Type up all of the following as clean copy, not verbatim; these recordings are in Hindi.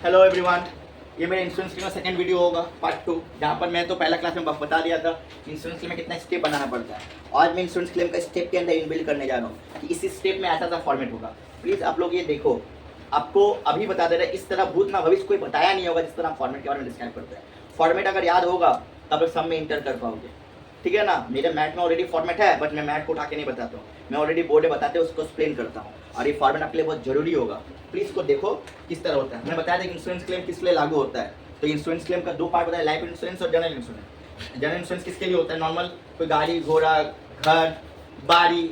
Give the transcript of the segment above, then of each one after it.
हेलो एवरीवन, ये मेरे इंश्योरेंस क्लेम का सेकंड वीडियो होगा पार्ट 2, जहाँ पर मैं तो पहला क्लास में बता दिया था इंश्योरेंस क्लेम में कितना स्टेप बनाना पड़ता है। आज मैं इंश्योरेंस क्लेम का स्टेप के अंदर इनबिल्ड करने जा रहा हूँ कि इस स्टेप में ऐसा फॉर्मेट होगा। प्लीज़ आप लोग ये देखो, आपको अभी बता दे रहे इस तरह भूत ना भविष्य कोई बताया नहीं होगा जिस तरह फॉर्मेट के बारे में डिस्क्राइब करते हैं। फॉर्मेट अगर याद होगा तब सब में इंटर कर पाओगे, ठीक है ना। मेरे मैथ में ऑलरेडी फॉर्मेट है, बट मैं मैथ को उठा के नहीं बताता हूँ, मैं ऑलरेडी बोर्ड में बताते उसको एक्सप्लेन करता हूँ, और ये फॉर्मेट आपके लिए बहुत जरूरी होगा। प्लीज़ इसको देखो किस तरह होता है। मैंने बताया था कि इंश्योरेंस क्लेम किस लिए लागू होता है। तो इंश्योरेंस क्लेम का दो पार्ट होता है, लाइफ इंश्योरेंस और जनरल इंश्योरेंस। जनरल इंश्योरेंस किसके लिए होता है? नॉर्मल कोई गाड़ी घोड़ा घर बाड़ी,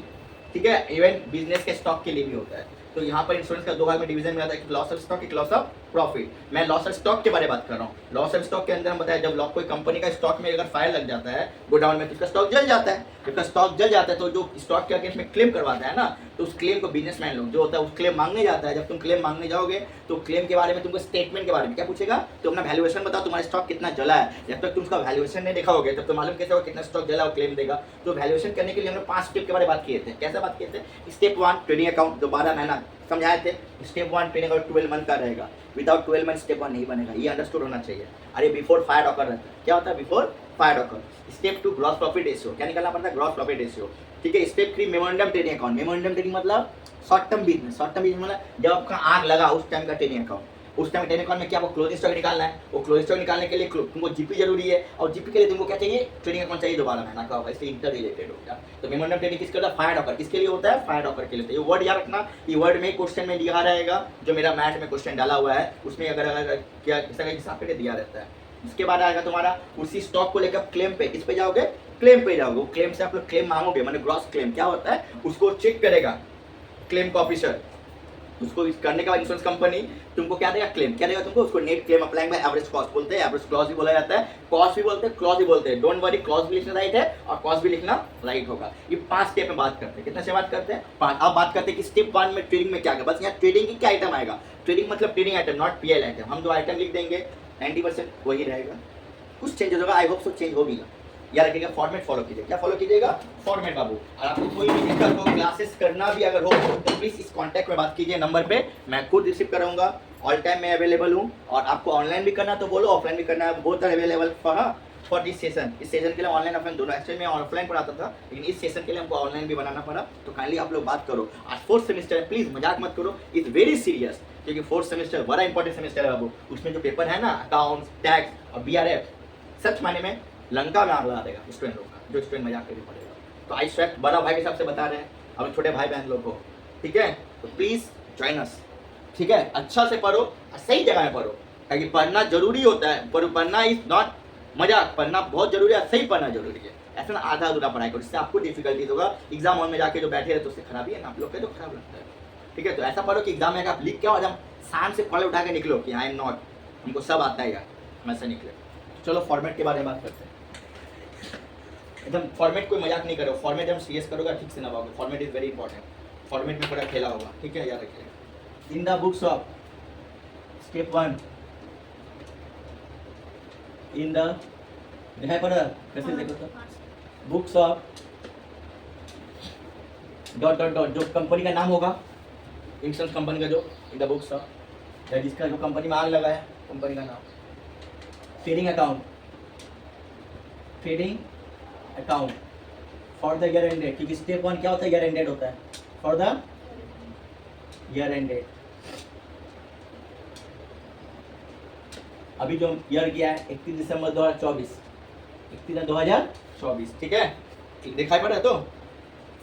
ठीक है, इवन बिजनेस के स्टॉक के लिए भी होता है। तो यहाँ पर इंश्योरेंस का दो भाग में डिवीजन में आता है, एक लॉस ऑफ स्टॉक, एक लॉस ऑफ प्रॉफिट। मैं लॉस ऑफ स्टॉक के बारे में बात कर रहा हूँ। लॉस ऑफ स्टॉक के अंदर हम बताया जब कोई कंपनी का स्टॉक में अगर फायर लग जाता है गोडाउन में तो उसका स्टॉक जल जाता है। जब स्टॉक जल जाता है तो जो स्टॉक के अगेंस्ट में क्लेम करवाता है ना, तो उस क्लेम को बिजनेसमैन लोग जो होता है उस क्लेम मांगने जाता है। जब तुम क्लेम मांगने जाओगे तो क्लेम के बारे में तुमको स्टेटमेंट के बारे में क्या पूछेगा, तो अपना वैल्यूएशन बताओ, तुम्हारा स्टॉक कितना जला है। जब तक तुम उसका वैल्यूएशन नहीं देखा होगे तब तो मालूम कैसे होगा कितना स्टॉक जला और क्लेम देगा। तो वैल्यूएशन करने के लिए हमने 5 स्टेप के बारे में बात किए थे। कैसे बात किए थे? स्टेप 1 ट्रेडिंग अकाउंट, जो 12 महीना समझाए थे। स्टेप 1 ट्रेडिंग अकाउंट 12 मंथ का रहेगा, विदाउट 12 मंथ स्टेप 1 नहीं बनेगा, ये अंडरस्टूड होना चाहिए। अरे बिफोर फायर ऑकर रहता है, क्या होता है before fire occur. Step 2 gross profit ratio, क्या निकालना पड़ता है? ग्रॉस प्रॉफिट रेशियो, ठीक है। Step 3 memorandum trading account. Memorandum trading मतलब short term business. Short term business मतलब जब आपका आग लगा उस टाइम का ट्रेडिंग अकाउंट। उस टाइम ट्रेडिंग अकाउंट में क्या आपको क्लोजिंग स्टॉक निकालना है, वो क्लोजिंग स्टॉक निकालने के लिए तुमको जीपी जरूरी है, और जीपी के लिए तुमको क्या चाहिए? ट्रेडिंग अकाउंट चाहिए, 12 महीना का होगा, इसलिए इंटर रिलेटेड होगा। तो मेमोरेंडम ट्रेडिंग किसके होता है? Fire occur. किसके लिए होता है? फायर ऑकर के लिए। ये वर्ड याद रखना, ये वर्ड में क्वेश्चन में दिया रहेगा, जो मेरा मैथ में क्वेश्चन डाला हुआ है उसमें अगर क्या हिसाब करके दिया रहता है। इसके बाद आएगा तुम्हारा उसी स्टॉक को लेकर क्लेम पे, किस पे जाओगे? क्लेम पे जाओगे। क्लेम से आप लोग क्लेम मांगोगे, माने ग्रॉस क्लेम क्या होता है उसको चेक करेगा क्लेम का ऑफिसर। उसको करने के बाद इंश्योरेंस कंपनी तुमको क्या देगा? क्लेम। क्या देगा तुमको? उसको net claim applying by average cost बोलते हैं, एवरेज क्लॉज भी बोला जाता है, कॉस्ट भी बोलते हैं, क्लॉज भी बोलते हैं। डोंट वरी, क्लॉज भी लिखना राइट है और कॉस्ट भी लिखना राइट होगा। ये 5 स्टेप में बात करते हैं। कितने से बात करते हैं? 5। अब बात करते हैं कि स्टेप 1 में ट्रेडिंग में क्या है। बस यहाँ ट्रेडिंग की क्या आइटम आएगा? ट्रेडिंग मतलब trading item, not PL item. हम जो आइटम लिख देंगे 90% वही रहेगा, कुछ चेंज होगा, आई होप सो चेंज होगी। याद रखिएगा फॉर्मेट फॉलो कीजिए। क्या फॉलो कीजिएगा? फॉर्मेट बाबू। और आपको कोई भी दिक्कत हो, क्लासेस करना भी अगर हो तो प्लीज इस कांटेक्ट में बात कीजिए नंबर पे, मैं खुद रिसीव करूंगा। ऑल टाइम मैं अवेलेबल हूँ, और आपको ऑनलाइन भी करना तो बोलो, ऑफलाइन भी करना है, both are available for this session. इस सेशन के लिए ऑनलाइन ऑफलाइन दोनों। एक्चुअली मैं ऑफलाइन पढ़ाता था, लेकिन इस सेशन के लिए हमको ऑनलाइन भी बनाना पड़ा। तो काइंडली आप लोग बात करो। आज 4th सेमेस्टर है, प्लीज मजाक मत करो, इट्स वेरी सीरियस, क्योंकि 4th सेमेस्टर बड़ा इंपॉर्टेंट सेमेस्टर है बाबू। उसमें जो पेपर है ना अकाउंट्स, टैक्स और बीआरएफ, सच माने में लंका में आग लगा देगा स्टूडेंट लोग का, जो स्टूडेंट मजाक करके पड़ेगा। तो आई स्वेट बड़ा भाई के हिसाब से बता रहे हैं, अब छोटे भाई बहन लोग को, ठीक है। तो प्लीज ज्वाइन अस, ठीक है। अच्छा से पढ़ो और सही जगह में पढ़ो, ताकि पढ़ना जरूरी होता है, पर पढ़ना इज नॉट मजाक, पढ़ना बहुत जरूरी है, सही पढ़ना जरूरी है। ऐसा ना आधा अधूरा पढ़ाई करो, इससे आपको डिफिकल्टीज होगा। एग्जाम हॉल में जाके जो बैठे रहते तो उससे खराबी है ना, आप लोग के तो खराब लगता है, ठीक है। तो ऐसा पढ़ो कि एग्जाम में आप लिख के आओ, जब शाम से पढ़ उठा के निकलो कि आई एम नॉट, हमको सब आता है यार, वैसे निकले। चलो फॉर्मेट के बारे में बात करते हैं। एकदम फॉर्मेट कोई मजाक नहीं करो, फॉर्मेट जब सीरियस करोगे ठीक से ना पाओगे। Format is very important, format में पूरा खेला होगा, ठीक है, याद रखिए। In the books of step 1 in the दिखाई पड़ रहा कैसे देखो तो books of dot dot dot, जो कंपनी का नाम होगा इंश्योरेंस कंपनी का, जो इन द बुक्स ऑफ या जिसका जो कंपनी में आग लगा है कंपनी का नाम। Trading account, trading account for the year ended, क्योंकि स्टेप 1 क्या होता है? ईयर एंडेड होता है, फॉर द ईयर एंडेड। अभी जो ईयर किया है 31 दिसंबर 2024, 31 2024, ठीक है। ठीक दिखाई पड़ रहा है? तो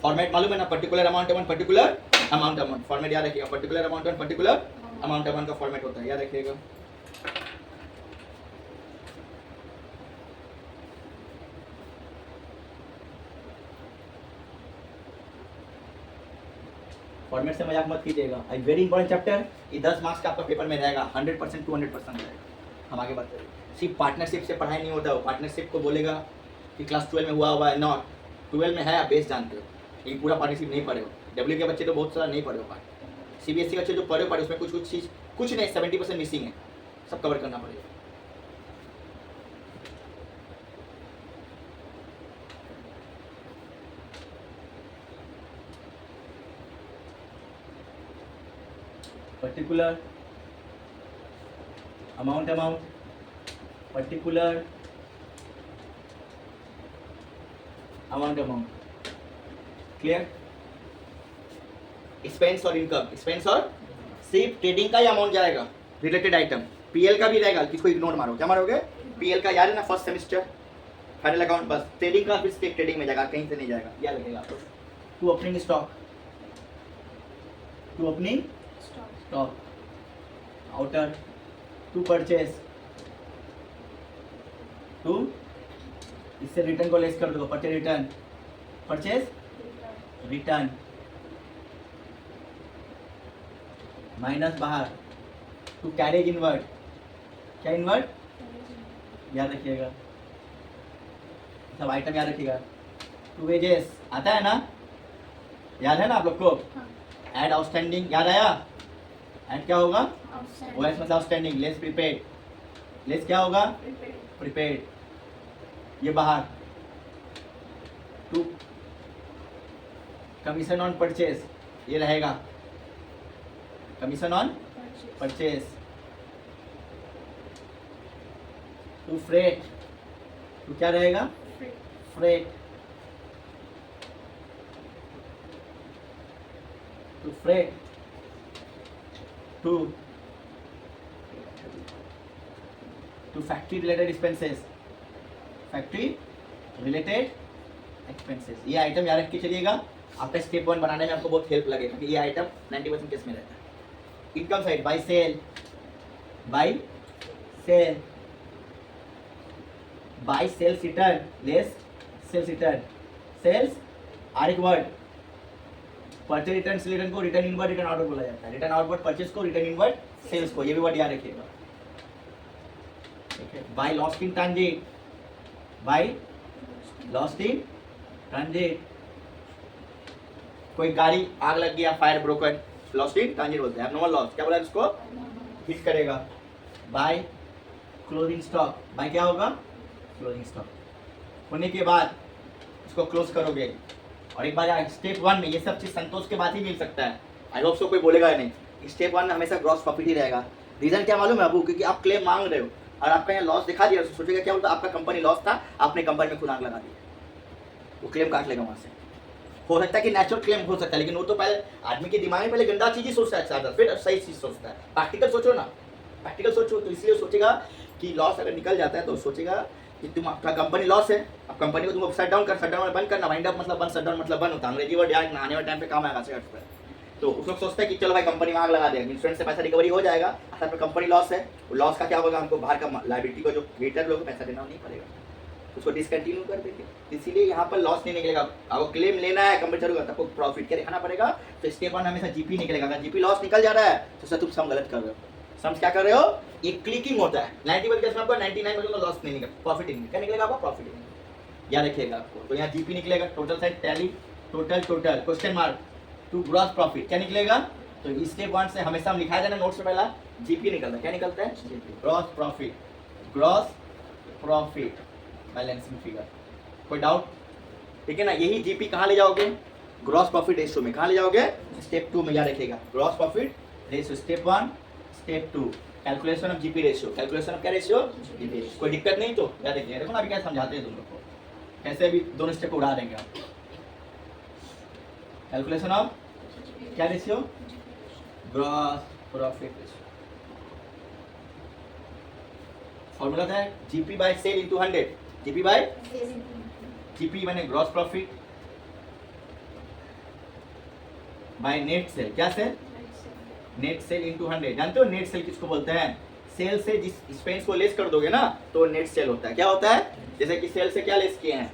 फॉर्मेट मालूम है ना, particular amount one particular amount one, format याद रखिएगा। Particular amount one particular amount one का फॉर्मेट होता है, याद रखिएगा। फॉर्मेट से मजाक मत कीजिएगा, एक वेरी इंपॉर्टेंट चैप्टर। ये 10 मार्क्स का आपका पेपर में रहेगा, 100% 200% रहेगा। हम आगे बात करें। सिर्फ पार्टनरशिप से पढ़ाई नहीं होता, वो पार्टनरशिप को बोलेगा कि क्लास 12 में हुआ है, नॉट 12 में है, आप बेस जानते हो, लेकिन पूरा पार्टनरशिप नहीं पढ़े हो। डब्ल्यू के बच्चे तो बहुत सारा नहीं पढ़े हो पार्ट, सीबीएसई के बच्चे जो पढ़े उसमें कुछ कुछ चीज़ कुछ नहीं, 70% मिसिंग है, सब कवर करना पड़ेगा। Particular amount, particular amount, clear. Expense और इनकम, एक्सपेंस और सिर्फ ट्रेडिंग का ही अमाउंट जाएगा, रिलेटेड आइटम। पीएल का भी रहेगा, किसको इग्नोर मारो, क्या मारोगे, पीएल का याद है ना, फर्स्ट सेमेस्टर फाइनल अकाउंट, बस ट्रेडिंग का फिर स्टेक ट्रेडिंग में जाएगा, कहीं से नहीं जाएगा, याद रखेगा आपको। To opening stock, to opening stock, outer, to purchase, to इससे रिटर्न को लेस कर दो, purchase return, purchase return, minus बाहर, टू कैरेज इनवर्ड, क्या इनवर्ड, याद रखिएगा, सब आइटम याद रखिएगा। टू वेजेस आता है ना, याद है ना आप लोग को, एड आउटस्टैंडिंग याद आया, एड क्या होगा, ओएस मतलब आउटस्टैंडिंग, लेस प्रीपेड, लेस क्या होगा, प्रीपेड, ये बाहर। टू कमीशन ऑन परचेज, ये रहेगा, commission on purchase. To freight, to क्या रहेगा, freight, to freight, to factory related expenses, factory related expenses, ये आइटम याद रख के चलिएगा, आपका स्टेप 1 बनाने में आपको बहुत हेल्प लगेगा, क्योंकि ये आइटम 90% केस में रहता है। Income side, by sale, by sale, by sales return, less sales return, sales are एक वर्ड, परचेज रिटर्न से रिटर्न को रिटर्न इनवर्ड रिटर्न आउटवर्ड बोला जाता है, रिटर्न आउटवर्ड परचेज को, रिटर्न इनवर्ड सेल्स को, ये भी वर्ड याद रखिएगा, ठीक है। By lost in transit, by lost in transit, कोई गाड़ी आग लग गया, fire broken, lost in transit बोलते हैं, एब्नॉर्मल लॉस, क्या बोला इसको, हिट करेगा। बाय क्लोजिंग स्टॉक, बाय क्या होगा, क्लोजिंग स्टॉक होने के बाद इसको क्लोज करोगे, और एक बार स्टेप 1 में ये सब चीज संतोष के बाद ही मिल सकता है, आई होप सो कोई बोलेगा नहीं, स्टेप 1 में हमेशा ग्रॉस प्रॉफिट ही रहेगा। रीजन क्या मालूम है आपको, क्योंकि आप क्लेम मांग रहे हो और आपका यहाँ लॉस दिखा दिया, सोचेगा क्या होता, आपका कंपनी लॉस था, आपने कंपनी में खुद आग लगा दिया, वो क्लेम काट लेगा वहां से। हो सकता है कि नेचुरल क्लेम हो सकता है, लेकिन वो तो पहले आदमी के दिमाग में पहले गंदा चीज ही सोचता है, फिर सही चीज सोचता है। प्रैक्टिकल सोचो ना, प्रैक्टिकल सोचो, तो इसलिए सोचेगा कि लॉस अगर निकल जाता है तो सोचेगा कि तुम, आपका कंपनी लॉस है, अब कंपनी को तुम शट डाउन कर, शट डाउन बंद करना, वाइंड अप मतलब बंद, शट डाउन मतलब बंद होता है, अंग्रेजी वर्ड याद आने वाले टाइम पे काम आएगा सेट पर। तो उस लोग सोचता है कि चलो भाई कंपनी में आग लगा देगा, इंश्योरेंस से पैसा रिकवरी हो जाएगा, असल में कंपनी लॉस है, लॉस का क्या होगा, हमको बाहर का लायबिलिटी को जो वेटर लोग पैसा देना नहीं पड़ेगा, उसको डिसकंटिन्यू कर देंगे। इसीलिए यहाँ पर लॉस नहीं निकलेगा, आपको क्लेम लेना है कंपनी चालू करता, आपको प्रॉफिट क्या दिखाना पड़ेगा, तो स्टेप 1 हमेशा जीपी निकलेगा। अगर जीपी लॉस निकल जा रहा है तो सर तुम सम गलत कर रहे हो, सम क्या कर रहे हो, ये क्लिकिंग होता है, 90% केस में आपको 99% लॉस नहीं निकलेगा, प्रॉफिट निकलेगा, क्या निकलेगा आपका, प्रॉफिट निकलेगा, याद रखिएगा आपको। तो यहाँ जीपी निकलेगा, total side tally, total question mark, to gross profit, क्या निकलेगा, तो स्टेप 1 से हमेशा हम लिखा जाना नोट्स में, पहला जीपी निकलता है, क्या निकलता है, gross profit, gross profit balancing figure. कोई डाउट, ठीक है ना। यही जीपी कहाँ ले जाओगे, ग्रॉस प्रॉफिट रेशियो में, कहाँ ले जाओगे, स्टेप 2 में, याद रखिएगा, gross profit ratio, step 1 step 2, calculation of GP ratio, calculation of क्या रेशियो, जीपी रेशियो। कोई दिक्कत नहीं तो याद रखिएगा, देखो ना अभी क्या समझाते हैं तुम लोग को, कैसे अभी दोनों स्टेप को उड़ा देंगे आप। कैलकुलेशन ऑफ क्या ratio, gross profit ratio, formula था GP by sale into 100, GP by GP माने gross profit by net sale, क्या सेल, नेट सेल इनटू 100। जानते हो नेट सेल किसको बोलते हैं, सेल से जिस एक्सपेंस को लेस कर दोगे ना तो नेट सेल होता है। क्या होता है, जैसे कि सेल से क्या लेस किए हैं,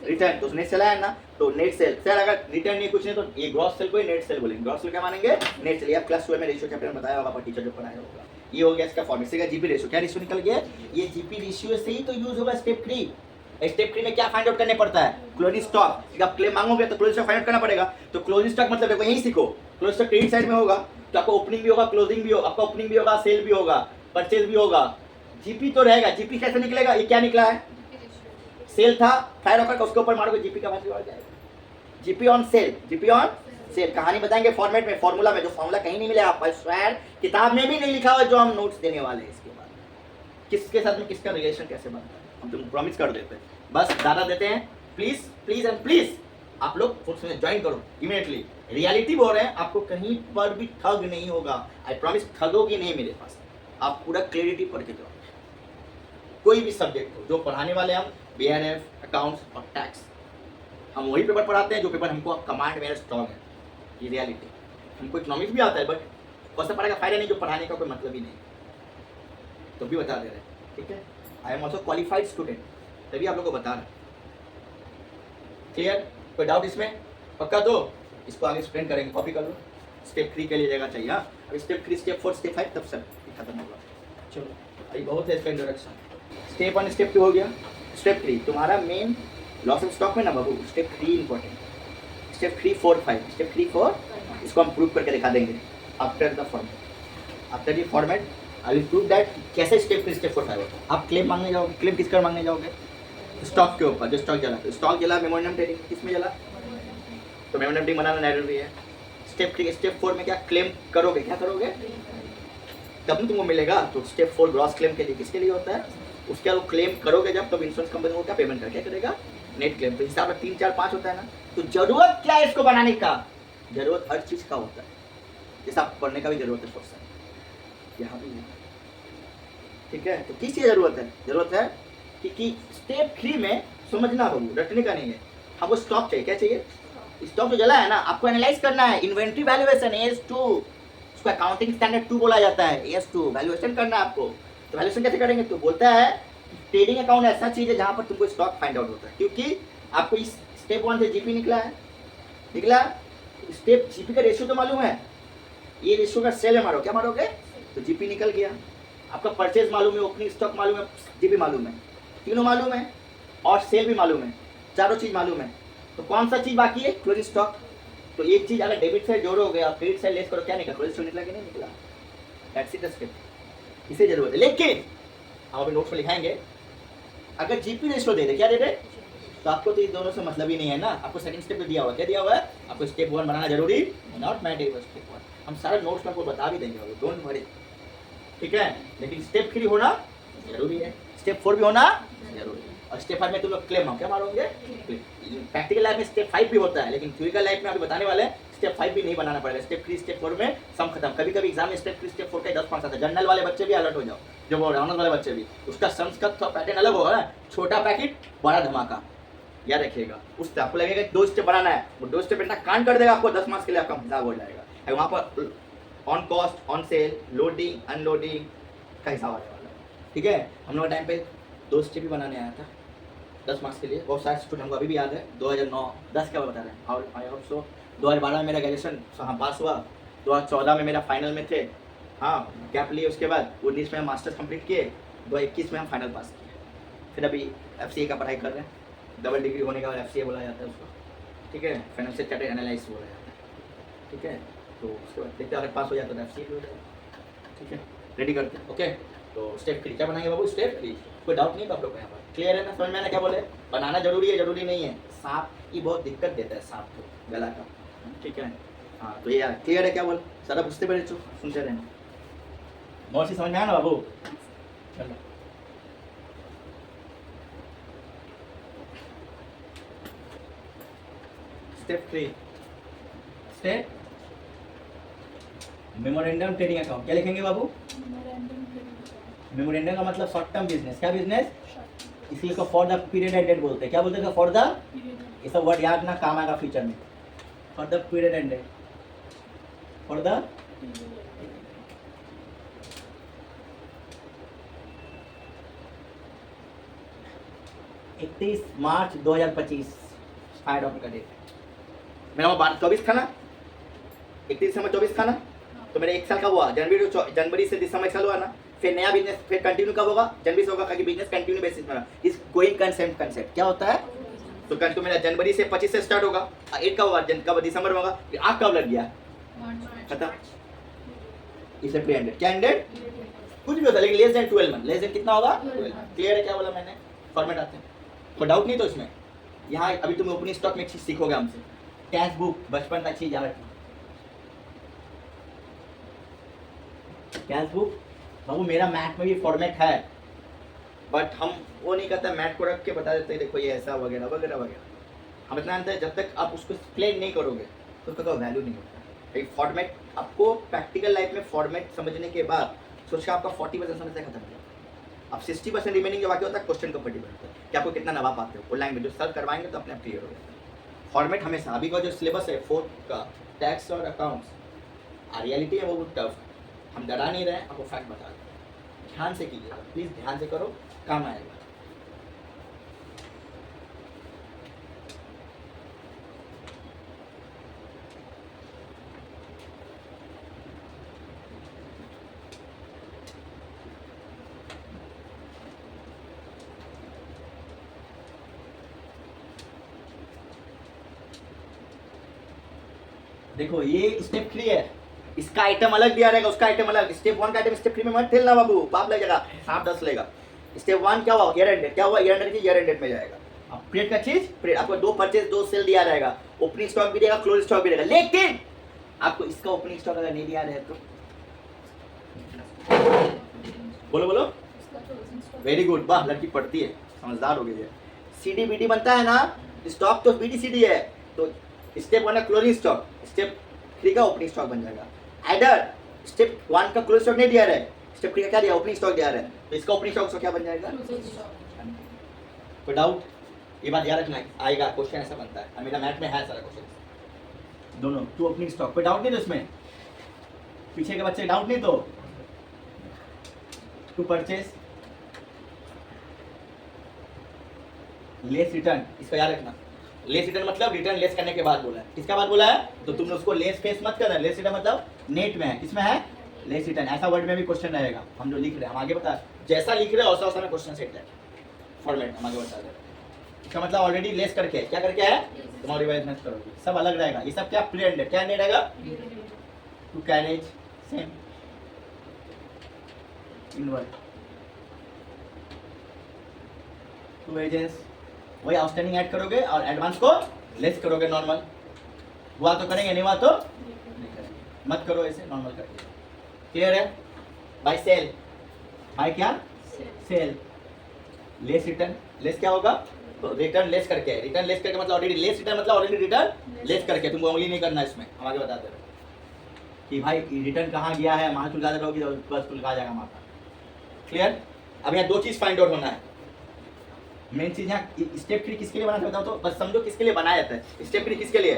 रिटर्न, तो नेट सेल आया ना, तो नेट सेल, सर अगर रिटर्न नहीं कुछ नहीं तो ये ग्रॉस सेल को ही नेट सेल बोलेंगे। ग्रॉस सेल क्या मानेंगे, नेट सेल। या क्लास 12 में रेशियो चैप्टर में बताया होगा, पर टीचर जो पढ़ाया होगा। ये हो गया इसका फॉर्मूला, इसका जीपी रेशियो, क्या रेशियो निकल गया, ये जीपी रेशियो से ही तो यूज होगा स्टेप 3। स्टेप 3 में क्या फाइंड आउट करने पड़ता है, क्लोजिंग स्टॉक। आप क्लेम मांगोगे तो क्लोजिंग स्टॉक फाइंड आउट करना पड़ेगा। तो क्लोजिंग स्टॉक मतलब देखो यही सीखो, क्लोजिंग स्टॉक क्रेडिट साइड में होगा तो आपको ओपनिंग भी होगा, क्लोजिंग भी होगा, आपका ओपनिंग भी होगा, सेल भी होगा, परचेज भी होगा, जीपी तो रहेगा। जीपी कैसे निकलेगा, ये क्या निकला है, सेल था, फायर होकर उसके ऊपर मारोगे जीपी का वैल्यू आ जाएगा। GP on sale, GP on sale, कहानी बताएंगे फॉर्मेट में, फॉर्मूला में, जो फॉर्मूला कहीं नहीं मिलेगा, आप स्क्वायर किताब में भी नहीं लिखा हुआ जो हम नोट्स देने वाले हैं इसके बाद। किसके साथ में किसका रिलेशन कैसे बनता है, हम तुमको प्रॉमिस कर देते हैं, बस ज़्यादा देते हैं। प्लीज़ प्लीज़ एंड प्लीज़ आप लोग फोर्स में ज्वाइन करो इमीडिएटली। रियलिटी बोल रहे हैं, आपको कहीं पर भी ठग नहीं होगा, आई प्रॉमिस, ठगोगी नहीं मेरे पास। आप पूरा क्रेडिट पढ़ के जाओ, कोई भी सब्जेक्ट हो जो पढ़ाने वाले हम, BRF, अकाउंट्स और टैक्स, हम वही पेपर पढ़ाते हैं जो पेपर हमको कमांड मेरा स्ट्रॉन्ग है। ये रियलिटी, हमको इकोनॉमिक्स भी आता है बट वैसा पढ़ाने का फायदा नहीं जो पढ़ाने का कोई मतलब ही नहीं, तो भी बता दे रहे हैं, ठीक है। I am also qualified student, तभी आप लोग को बता रहे हैं। क्लियर, कोई डाउट इसमें? पक्का? तो इसको आगे एक्सप्लेन करेंगे, कॉपी कर लो। स्टेप 3 के लिए जगह चाहिए। हाँ, अब स्टेप 3, स्टेप 4, स्टेप 5 तब सब खत्म होगा। चलो अभी बहुत है इसका इंट्रोडक्शन। स्टेप 1 स्टेप 2 हो गया। स्टेप 3 तुम्हारा मेन लॉस ऑफ स्टॉक में ना बाबू, स्टेप 3 इंपॉर्टेंट। स्टेप 3, 4, 5, स्टेप 3, 4 इसको हम प्रूव करके दिखा देंगे after the format. After the format I will prove that कैसे स्टेप 3, स्टेप 4, 5 होता है। आप क्लेम मांगने जाओगे, क्लेम किसका मांगने जाओगे? स्टॉक के ऊपर, जो स्टॉक जला, तो स्टॉक जला मेमोरेंडम ट्रेडिंग, किसमें जला? तो मेमोरेंडम ट्रेडिंग बनाना नेचुरल है। स्टेप 3, स्टेप 4 में क्या क्लेम करोगे, क्या करोगे तब तुमको मिलेगा। तो स्टेप 4 ग्रॉस क्लेम के लिए किसके लिए होता है? उसके बाद क्लेम करोगे जब, तब इंश्योरेंस कंपनी को क्या पेमेंट करके करेगा? Net claim. तो हिसाब में 3, 4, 5 होता है ना। तो जरूरत क्या है इसको बनाने का? जरूरत हर चीज का होता है, जैसा आप पढ़ने का भी जरूरत है फॉर यहाँ भी है, ठीक है। तो किस चीज़ जरूरत है? जरूरत है कि स्टेप 3 में समझना बाबू, रटने का नहीं है, हमको स्टॉक चाहिए। क्या चाहिए? स्टॉक जो जला है ना, आपको एनालाइज करना है। इन्वेंट्री वैल्यूएशन AS2, उसको अकाउंटिंग स्टैंडर्ड 2 बोला जाता है, AS2 वैल्यूएशन करना है आपको। तो वैल्यूएशन कैसे करेंगे? तो बोलता है ट्रेडिंग अकाउंट ऐसा चीज है जहां पर तुमको स्टॉक फाइंड आउट होता है, क्योंकि आपको इस स्टेप 1 से जीपी निकला है, निकला। स्टेप जीपी का रेशियो तो मालूम है, ये रेशियो का सेल में मारो, क्या मारोगे? तो जीपी निकल गया। आपका परचेज मालूम है, ओपनिंग स्टॉक मालूम है, जीपी मालूम है, तीनों मालूम है, और सेल भी मालूम है, चारों चीज मालूम है। तो कौन सा चीज बाकी है? Closing stock. तो एक चीज अगर डेबिट से जोड़ोगे और क्रेडिट से लेस करो, क्या निकला? क्लोजिंग स्टॉक निकला कि नहीं निकला? That's it the step. इसे जरूरत है। लेकिन हम अभी नोट्स में लिखाएंगे, अगर जीपी रेशियो दे दे, क्या दे दे, तो आपको तो इन दोनों से मतलब ही नहीं है ना। आपको सेकंड स्टेप में दिया हुआ, क्या दिया हुआ है? आपको स्टेप 1 बनाना जरूरी, नॉट मैंडेटरी स्टेप 1। हम सारे नोट्स में आपको बता भी देंगे, डोंट वरी, ठीक है। लेकिन स्टेप 3 होना जरूरी है, स्टेप 4 भी होना जरूरी है, और स्टेप 5 में तुम लोग क्लेम क्या मारोगे? प्रैक्टिकल लाइफ में स्टेप 5 भी होता है, लेकिन थ्योरिकल लाइफ में अभी बताने वाले हैं स्टेप 5 भी नहीं बनाना पड़ेगा। स्टेप 3, स्टेप 4 में सम खत्म। कभी कभी एग्जाम में स्टेप 3, स्टेप 4 के 10 मार्क्स आता है। जनरल वाले बच्चे भी अलर्ट हो जाओ, जो वो ऑनर्स वाले बच्चे भी, उसका सम्स का पैटर्न अलग होगा ना, छोटा पैकेट बड़ा धमाका, याद रखिएगा। उससे आपको लगेगा 2 स्टेप बनाना है, वो 2 स्टेप इतना कांड कर देगा आपको, 10 मार्क्स के लिए आपका हिसाब हो जाएगा। वहाँ पर on cost, on sale, loading, unloading का हिसाब आने वाला है, ठीक है। हम लोग टाइम पे 2 स्टेप ही बनाने आया था 10 मार्क्स के लिए। बहुत सारे स्टूडेंट हमको अभी भी याद है, 2009, 10 क्या बता रहे हैं, और आई होप सो 2012 में मेरा ग्रेजुएशन पास हुआ, 2014 में मेरा फाइनल में थे, हाँ गैप लिए, उसके बाद 19 में हम मास्टर्स कंप्लीट किए, 2021 में हम फाइनल पास किए। फिर अभी FCA का पढ़ाई कर रहे हैं, डबल डिग्री होने के बाद FCA बोला जाता है उसको, ठीक है, फाइनेंशियल चार्टर्ड एनालिस्ट बोला जाता है, ठीक है। तो उसके बाद देखते हैं अगर पास हो जाता तो FCA भी हो जाएगा, ठीक है। रेडी करते हैं, ओके। तो स्टेप 3 क्या बनाएंगे बाबू? स्टेप 3 कोई डाउट नहीं है आप लोग को यहाँ पर? क्लियर है ना? समझ में आना क्या बोले? बनाना जरूरी है, जरूरी नहीं है। सांप की बहुत दिक्कत देता है, सांप को गला का, ठीक है। हाँ तो ये क्लियर है क्या बोल? सारा पूछते बड़े सुनते रहना, बहुत सी समझ में आया ना बाबू? चलो step 3, step memorandum trading account. क्या लिखेंगे बाबू? मेमोरेंडम का मतलब शॉर्ट टर्म बिजनेस। क्या बिजनेस? इसी को फॉर द पीरियड एंडेड बोलते हैं। क्या बोलते हैं? फॉर द, ये सब वर्ड याद ना, काम आएगा फ्यूचर में। For the period ended, for the 31 March 2025 fire of का डेट। मेरा 24 था ना, 31 दिसंबर 24 था ना, तो मेरा 1 साल का हुआ, जनवरी से दिसंबर 1 साल हुआ ना। फिर नया बिजनेस फिर कंटिन्यू कब होगा? जनवरी से होगा, क्योंकि बिजनेस कंटिन्यू बेसिस में इस गोइंग कंसेप्ट क्या होता है? तो कंटिन्यू मेरा जनवरी से 25 से स्टार्ट होगा, 1 कब होगा? कब? दिसंबर में होगा। फिर आग कब लग गया? खत्म। इसे प्री एंडेड, क्या एंडेड? कुछ भी होता है, लेकिन less than 12 month. Less than कितना होगा? 12। क्लियर है क्या बोला मैंने? फॉर्मेट आते हैं, कोई डाउट नहीं तो इसमें? यहाँ अभी तुम ओपनिंग स्टॉक में एक चीज सीखोगे हमसे, कैश बुक, बचपन का चीज याद रखना। कैश बुक बाबू मेरा मैथ में भी फॉर्मेट है, बट हम वो नहीं करते, मैट को रख के बता देते देखो ये ऐसा वगैरह वगैरह वगैरह। हम इतना जानते हैं जब तक आप उसको एक्सप्लेन नहीं करोगे तो उसका कोई वैल्यू नहीं होता। एक फॉर्मेट आपको प्रैक्टिकल लाइफ में फॉर्मेट समझने के बाद सोच आपका 40% समझ खत्म हो जाता। अब 60% रिमेनिंग जो बाकी होता है क्वेश्चन के ऊपर डिपेंड होता है कि आपको कितना नवा पाते हो। ऑनलाइन वीडियो सर्च करवाएंगे तो अपने आप क्लियर हो जाएगा। फॉर्मेट हमेशा अभी का जो सिलेबस है 4th का टैक्स और अकाउंट्स, रियलिटी है वो टफ। हम डरा नहीं रहे, आपको फैक्ट बता रहे हैं। ध्यान से कीजिएगा प्लीज़, ध्यान से करो, काम आएगा। देखो ये स्टेप 3 है, इसका आइटम अलग दिया रहेगा, उसका आइटम अलग। स्टेप 1 का आइटम स्टेप 3 में मत खेलना बाबू, पाप लगेगा, सांप डस लेगा। स्टेप 1 क्या हुआ, ईयर एंडेड, क्या हुआ ईयर एंडेड, ईयर एंडेड में जाएगा। अब पीरियड का चीज, पीरियड आपको 2 परचेज 2 सेल दिया रहेगा, ओपनिंग स्टॉक भी देगा, क्लोजिंग स्टॉक भी देगा। लेकिन आपको इसका ओपनिंग स्टॉक अगर नहीं दिया रहे तो बोलो बोलो, वेरी गुड, वाह लड़की पढ़ती है, समझदार हो गई है। सीडीबीडी बनता है ना, स्टॉक तो बीडीसीडी है, तो स्टेप 1 का क्लोजिंग स्टॉक, स्टेप 3 का ओपनिंग स्टॉक बन जाएगा। एडर स्टेप 1 का क्लोजिंग स्टॉक नहीं दिया रहा है, स्टेप 3 का क्या दिया, ओपनिंग स्टॉक दिया रहा है, तो इसका ओपनिंग स्टॉक क्या बन जाएगा। कोई डाउट, ये बात याद रखना, आएगा क्वेश्चन ऐसा बनता है, मेरा मैथ में है सारा क्वेश्चन दोनों। टू ओपनिंग स्टॉक, कोई डाउट नहीं तो इसमें, पीछे के बच्चे डाउट नहीं तो। टू परचेज लेस रिटर्न, इसका याद रखना। लेस रिटर्न मतलब रिटर्न लेस करने के बाद बोला है, किसका बाद बोला है, तो तुमने उसको लेस फेस मत करना। लेस रिटर्न मतलब नेट में है, किसमें है, लेस रिटर्न। ऐसा वर्ड में भी क्वेश्चन रहेगा, हम जो लिख रहे हैं, हम आगे बता, जैसा लिख रहे हैं वैसा वैसा में क्वेश्चन सेट है, फॉर्मेट हम आगे बता रहे हैं। इसका मतलब ऑलरेडी लेस करके क्या करके है, तुम रिवाइज मत करोगे, सब अलग रहेगा। ये सब क्या प्री क्या नहीं रहेगा, to carriage same inward, to wages वही आउटस्टैंडिंग ऐड करोगे और एडवांस को लेस करोगे। नॉर्मल हुआ तो करेंगे, नहीं हुआ तो नहीं करेंगे, मत करो ऐसे, नॉर्मल करके। क्लियर है। बाय सेल, बाय क्या, सेल। लेस रिटर्न, लेस क्या होगा, तो रिटर्न लेस करके, रिटर्न लेस करके मतलब ऑलरेडी लेस रिटर्न मतलब ऑलरेडी रिटर्न लेस करके, तुमको उंगली नहीं करना इसमें, हम आगे बताते रहो कि भाई रिटर्न कहाँ गया है, वहाँ तुलगा दे रहोगी बस तुलगा जाएगा माथा। क्लियर। अब यहाँ 2 चीज फाइंड आउट होना है। मेन चीज यहाँ स्टेप 3 किसके लिए बना था बताओ तो, बस समझो किसके लिए बनाया जाता है। स्टेप 3 किसके लिए,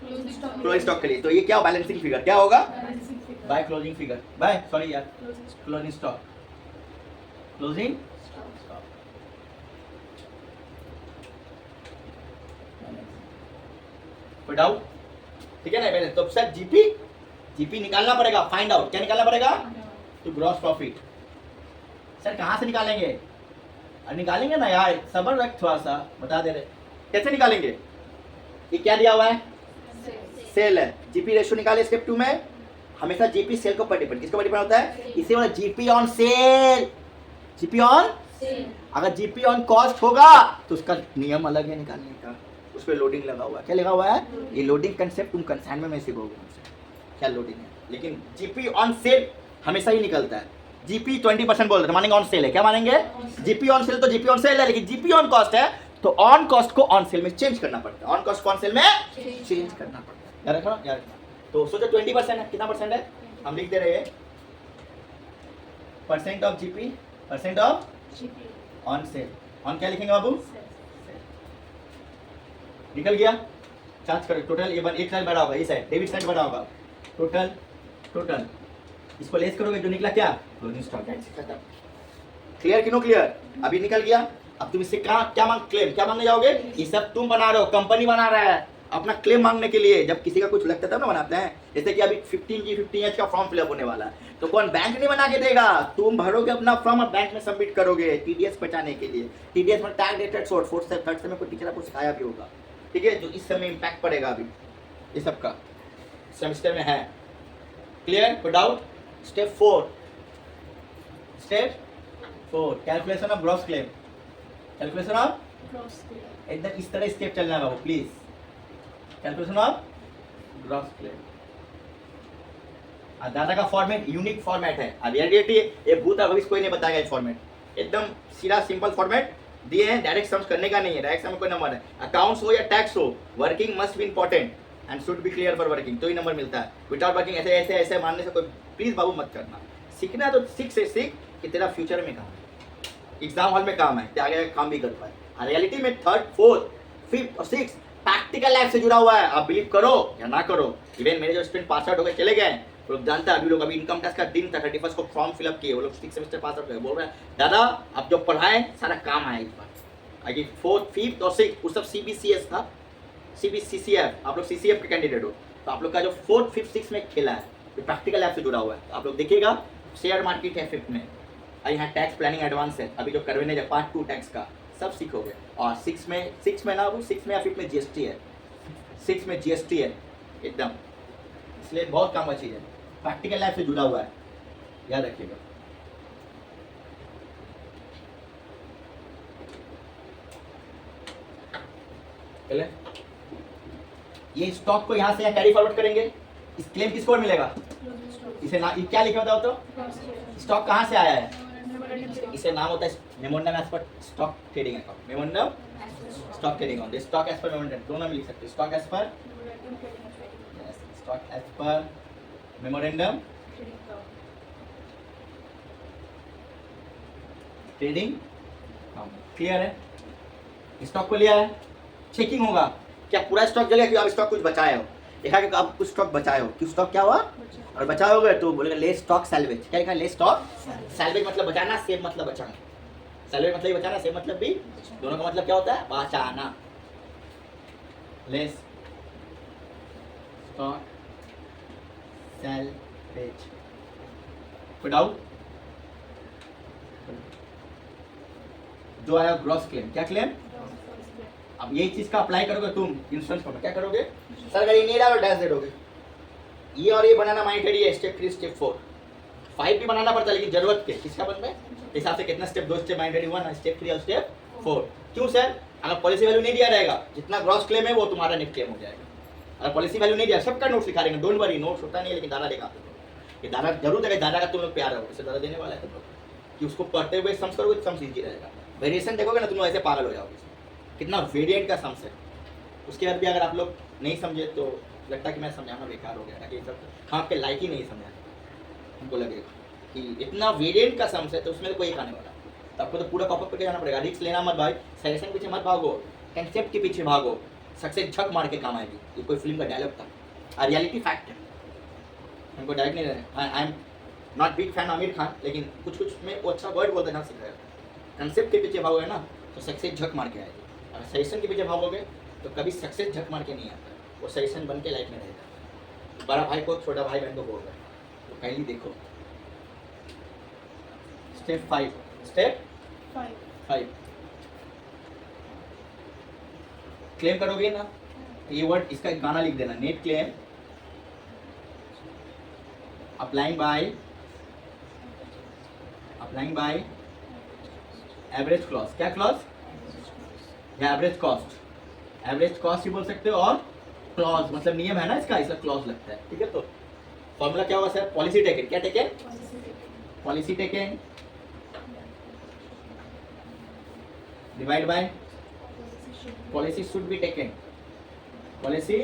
क्लोजिंग स्टॉक के लिए। तो ये क्या बैलेंसिंग फिगर क्या होगा, by closing figure, by sorry यार क्लोजिंग स्टॉक, क्लोजिंग स्टॉक। कोई डाउट, ठीक है ना। पहले तो सर जीपी निकालना पड़ेगा, फाइंड आउट क्या निकालना पड़ेगा, तो ग्रॉस प्रॉफिट। सर कहाँ से निकालेंगे, निकालेंगे ना यार, सबर रख थोड़ा सा, बता दे रहे कैसे निकालेंगे। ये क्या दिया हुआ है, सेल है, जीपी रेशियो निकाले स्टेप 2 में। हमेशा जीपी सेल को पर डिपेंड, किसके ऊपर डिपेंड होता है, इसी वाला GP on sale, GP on sale. अगर जीपी ऑन कॉस्ट होगा तो उसका नियम अलग है निकालने का, उस पर लोडिंग लगा हुआ है। क्या लगा हुआ है, ये लोडिंग कंसेप्ट तुम कंसाइनमेंट में सीखोगे क्या लोडिंग है। लेकिन जीपी ऑन सेल हमेशा ही निकलता है। जीपी 20% बोल रहे थे, मानेंगे ऑन सेल है, क्या मानेंगे, जीपी ऑन सेल तो जीपी ऑन सेल है, लेकिन जीपी ऑन कॉस्ट है तो ऑन कॉस्ट को ऑन सेल में चेंज करना पड़ता है, ऑन कॉस्ट को ऑन सेल में चेंज करना पड़ता है। याद रखना, याद रखना। तो सोचो 20% है, कितना परसेंट है, हम लिख दे रहे हैं percent of GP, percent of on sale. On क्या लिखेंगे बाबू, निकल गया, चार्ज करो टोटल। ये एक साइड बड़ा होगा, ये साइड डेबिट साइड बड़ा होगा, टोटल टोटल इसको लेस करोगे जो निकला क्या, क्लोजिंग स्टॉक। क्लियर कि नो क्लियर, अभी निकल गया। अब तुम इससे क्या मांग, क्लेम क्या मांगने जाओगे, ये सब तुम बना रहे हो, कंपनी बना रहा है अपना क्लेम मांगने के लिए। जब किसी का कुछ लगता है तब ना बनाते हैं, जैसे कि अभी 15G का फॉर्म फिलअप होने वाला है, तो कौन, बैंक नहीं बना के देगा, तुम भरोगे अपना फॉर्म और बैंक में सबमिट करोगे टीडीएस बचाने के लिए। टीडीएस में टैग डेटेड शॉर्ट, 4th से 3rd में कोई टीचर आपको सिखाया भी होगा, ठीक है, जो इस समय इम्पैक्ट पड़ेगा अभी ये सब का सेमेस्टर में है। क्लियर, कोई doubt. Step 4 calculation of gross claim, calculation of gross claim, एकदम इस तरह स्टेप चलना है बाबू please. Calculation of gross claim, data का फॉर्मेट यूनिक फॉर्मेट है, अब ये भूत भविष्य कोई नहीं बताएगा ये फॉर्मेट, एकदम सीधा सिंपल फॉर्मेट दिए हैं, डायरेक्ट सम्स करने का नहीं है, डायरेक्ट सम कोई नंबर है, अकाउंट्स हो या टैक्स हो, working must be important and should be clear for working, तो ही नंबर मिलता है। विदाउट वर्किंग ऐसे ऐसे ऐसे मानने से कोई प्लीज बाबू मत करना। सीखना है तो सीख से सीख कि तेरा फ्यूचर में काम है, एग्जाम हॉल में काम है, तो आगे काम भी कर पाए। रियलिटी में थर्ड फोर्थ फिफ्थ और सिक्स प्रैक्टिकल लाइफ से जुड़ा हुआ है, आप बिलीव करो या ना करो। इवन मेरे जो स्टूडेंट पास आउट होकर चले गए वो लोग जानता है, अभी लोग अभी इनकम टैक्स का दिन था 31 को फॉर्म फिलअप किए, वो लोग 6 सेमेस्टर पास आउट हुए, बोल रहे हैं दादा आप जो पढ़ाए सारा काम आया इस बार। आगे फोर्थ फिफ्थ और सिक्स वो सब CBCS था, CBCCF, आप लोग CCF के कैंडिडेट हो, तो आप लोग का जो फोर्थ फिफ्थ सिक्स में खेला है ये प्रैक्टिकल लाइफ से जुड़ा हुआ है। तो आप लोग देखिएगा शेयर मार्केट है फिफ्थ में, और यहाँ टैक्स प्लानिंग एडवांस है, अभी जो करवेने जो पार्ट 2 टैक्स का सब सीखोगे। और सिक्स में ना वो सिक्स में या फिफ्थ में GST है, 6 में GST है एकदम, इसलिए बहुत काम का चीज़ है, प्रैक्टिकल लाइफ से जुड़ा हुआ है, याद रखिएगा। चले ये स्टॉक को यहाँ से यहाँ कैरी फॉरवर्ड करेंगे, इस क्लेम किसको और मिलेगा, इसे ना ये क्या लिखे बताओ तो, स्टॉक कहाँ से आया है, इसे नाम होता है memorandum as per stock trading account, memorandum stock trading account, stock as per memorandum दोनों में लिख सकते हो, stock as per memorandum trading, clear है। स्टॉक को लिया है, चेकिंग होगा क्या पूरा स्टॉक जलेगा कि आप स्टॉक कुछ बचाए हो, देखा कि आप कुछ स्टॉक बचाए हो, कि स्टॉक क्या हुआ और बचाए होगे तो बोलेगा ले स्टॉक सैल्वेज, क्या लिखा ले स्टॉक सैल्वेज, मतलब बचाना, सेव मतलब बचाना, सैल्वेज मतलब बचाना, सेव मतलब भी, दोनों का मतलब क्या होता है बचाना, ले स्टॉक सैल्वेज। कोई डाउट? जो आया ग्रॉस क्लेम, क्या क्लेम, अब यही चीज का अप्लाई करोगे तुम इंश्योरेंस में, क्या करोगे सर अगर ये नहीं डालो डैश दे दोगे, ये और ये बनाना माइंडेड है, स्टेप 3 स्टेप 4 5 भी बनाना पड़ता है, लेकिन जरूरत के किसका बनता है हिसाब से कितना स्टेप, 2 स्टेप माइंडेड 1 स्टेप 3 और स्टेप 4। क्यों सर, अगर पॉलिसी वैल्यू नहीं दिया रहेगा जितना ग्रॉस क्लेम है वो तुम्हारा नेट क्लेम हो जाएगा, अगर पॉलिसी वैल्यू नहीं दिया सबका नोट्स लिखा रहेंगे, डोंट वरी नोट्स होता नहीं है लेकिन दादा दिखा ये दादा जरूर देगा, दादा का तुम लोग प्यार हो, इसे दादा देने वाला है तुम लोग कि उसको पढ़ते हुए सम्स करोगे सम्स इजी रहेगा, वेरिएशन देखोगे ना तुम लोग ऐसे पागल हो जाओगे, कितना वेरिएंट का सम्स है, उसके बाद भी अगर आप लोग नहीं समझे तो लगता है कि मैं समझाना बेकार हो गया, ताकि सब हाँ आपके लाइक ही नहीं समझा, हमको लगेगा कि इतना वेरिएंट का सम्स है तो उसमें तो कोई एक आने वाला, तो आपको तो पूरा कॉपअप करके जाना पड़ेगा, रिस्क लेना मत भाई, सजेशन पीछे मत भागो, कंसेप्ट के पीछे भागो, सक्सेस झक मार के काम आएगी, ये कोई फिल्म का डायलॉग था, और रियलिटी फैक्ट है, हमको डायरेक्ट नहीं रहना, I am not big fan Aamir Khan, लेकिन कुछ कुछ में वो अच्छा वर्ड बोलते ना सिखाया, कंसेप्ट के पीछे भागोगे ना तो सक्सेस झक मार के आएगी, और सजेशन के पीछे भागोगे तो कभी सक्सेस झक मार के नहीं आता, वो सजेशन बन के लाइफ में रहेगा। बड़ा भाई को छोटा भाई बहन को बोल रहा है, तो काइंडली देखो स्टेप 5 क्लेम करोगे ना, ये वर्ड इसका एक गाना लिख देना, net claim applying by average clause, क्या क्लॉज या एवरेज कॉस्ट ही बोल सकते हो, और क्लॉज मतलब नियम है ना इसका, इसका क्लॉज लगता है, ठीक है। तो फॉर्मूला क्या होगा सर, पॉलिसी टेकन, क्या taken, policy taken divide by policy should be taken, policy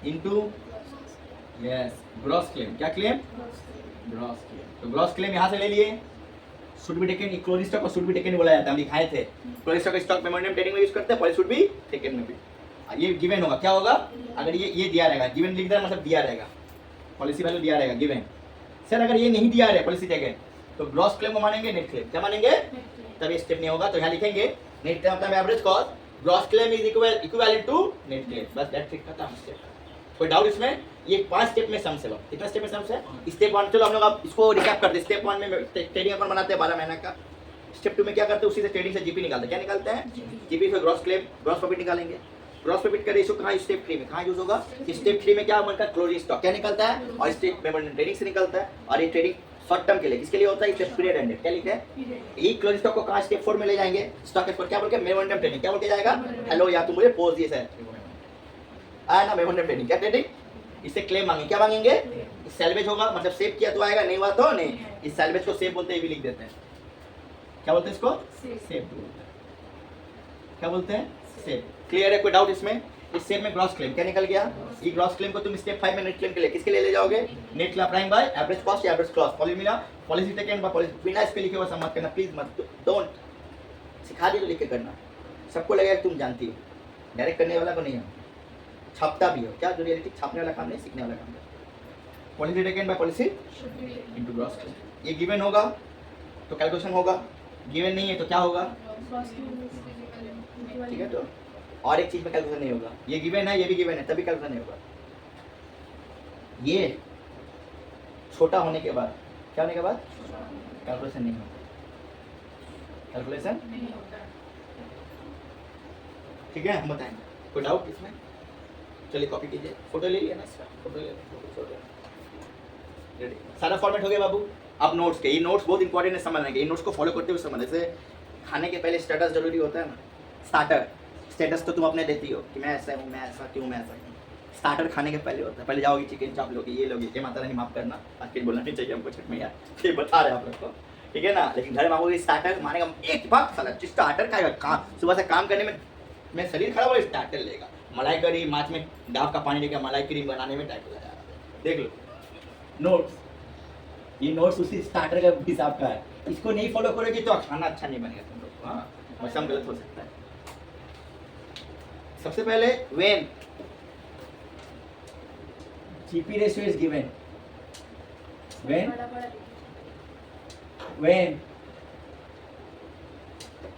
into yes gross claim, क्या क्लेम ग्रॉस क्लेम, तो ग्रॉस क्लेम यहाँ से ले लिए, should be taken closing stock और शुड बी टेकन बोला जाता है, हम दिखाए थे closing stock stock memorandum trading में यूज करते हैं, पॉलिसी शुड बी टेकन में भी, ये गिवन होगा, क्या होगा अगर ये दिया रहेगा, गिवन लिख देना मतलब दिया रहेगा, पॉलिसी वैल्यू दिया रहेगा गिवन, सर अगर ये नहीं दिया रहेगा पॉलिसी टेकन तो ग्रॉस क्लेम को मानेंगे नेट क्लेम, क्या मानेंगे, तब ये स्टेप नहीं होगा, तो यहाँ लिखेंगे नेट क्लेम मतलब average cost, gross claim is equivalent to net claim, बस दैट्स इट, खत्म स्टेप। कोई डाउट इसमें, ये 5 स्टेप में सम्स है, कितना स्टेप में सम्स है, स्टेप 1 चलो हम लोग अब इसको रिकैप करते हैं, स्टेप 1 में ट्रेडिंग अकाउंट बनाते हैं 12 महीने का, स्टेप 2 में क्या करते हैं उसी से ट्रेडिंग से जीपी निकालते हैं, क्या निकालते हैं जीपी से ग्रॉस क्लेम ग्रॉस प्रॉफिट निकालेंगे, ग्रॉस प्रॉफिट का रेशियो कहाँ स्टेप 3 में, कहाँ यूज होगा, स्टेप 3 में क्या बनता है क्लोजिंग स्टॉक क्या निकलता है, और स्टेप मेमोरेंडम ट्रेडिंग से निकलता है, और ये ट्रेडिंग शॉर्ट टर्म के लिए किसके लिए होता है, स्टेप पीरियड एंडेड, क्या लिखा है, ये क्लोजिंग स्टॉक को कहाँ स्टेप 4 में ले जाएंगे, स्टॉक एक्सपोर्ट क्या बोल के मेमोरेंडम ट्रेडिंग, क्या बोल के जाएगा, हेलो या तुम मुझे पोज दिए सर आया ना मेमोरेंडम ट्रेडिंग, क्या ट्रेडिंग इससे क्लेम मांगे, क्या मांगेंगे? सैल्वेज होगा मतलब सेव किया तो आएगा, नहीं हुआ तो नहीं। इस सैल्वेज को सेव बोलते हैं, ये भी लिख देते हैं। क्या बोलते हैं इसको? सेव बोलते हैं। क्या बोलते हैं? सेव। क्लियर है? कोई डाउट इसमें? इस सेव में ग्रॉस क्लेम क्या निकल गया? ये ग्रॉस क्लेम को तुम स्टेप 5 में नेट क्लेम के लिए किसके लिए ले जाओगे? Net claim applying by average cost या average clause, formula policy taken by policy. बिना इसके लिखे हुआ सब मत करना प्लीज, मत, डोंट। सिखा दी तो लिख के करना, सबको लगेगा तुम जानती हो, डायरेक्ट करने वाला को नहीं है, छापता भी हो क्या? जो रियलिटी छापने वाला काम नहीं, सीखने वाला काम है। Policy taken by policy into gross claim. ये गिवन होगा तो कैलकुलेशन होगा, गिवन नहीं है तो क्या होगा? ठीक है। तो और एक चीज में कैलकुलेशन नहीं होगा, ये गिवन है, ये भी गिवन है, तभी कैलकुलेशन नहीं होगा। ये छोटा होने के बाद, क्या होने के बाद? कैलकुलेशन नहीं होगा, कैलकुलेशन। ठीक है, हम बताएंगे। कोई डाउट इसमें? चलिए कॉपी कीजिए, फोटो ले लिया ना इसका, फोटो ले रेडी। सारा फॉर्मेट हो गया बाबू। अब नोट्स के, ये नोट्स बहुत इंपॉर्टेंट है समझने के, ये नोट्स को फॉलो करते हुए समझ। जैसे खाने के पहले स्टेटस जरूरी होता है ना, स्टार्टर स्टेटस तो तुम अपने देती हो कि मैं ऐसा हूँ, मैं ऐसा क्यों, मैं ऐसा क्यों। स्टार्टर खाने के पहले होता है, पहले जाओगी चिकन चाप लोगे, ये लोगे, ये माता रानी माफ करना, आज के बोलना नहीं चाहिए हमको, छठ में यार ये बता रहे हैं आप लोग को, ठीक है ना। लेकिन घर में मांगोगे स्टार्टर, मानेगा एक बात साला स्टार्टर का काम, सुबह से काम करने में शरीर खराब हो, स्टार्टर लेगा। मलाई करी माछ में डाव का पानी लेकर मलाई क्रीम बनाने में टाइम लगा, देख लो नोट्स। ये नोट्स उसी स्टार्टर का हिसाब का है, इसको नहीं फॉलो करोगे तो खाना अच्छा नहीं बनेगा तुम लोग। हाँ, मौसम गलत हो सकता है। सबसे पहले when GP ratio is given, when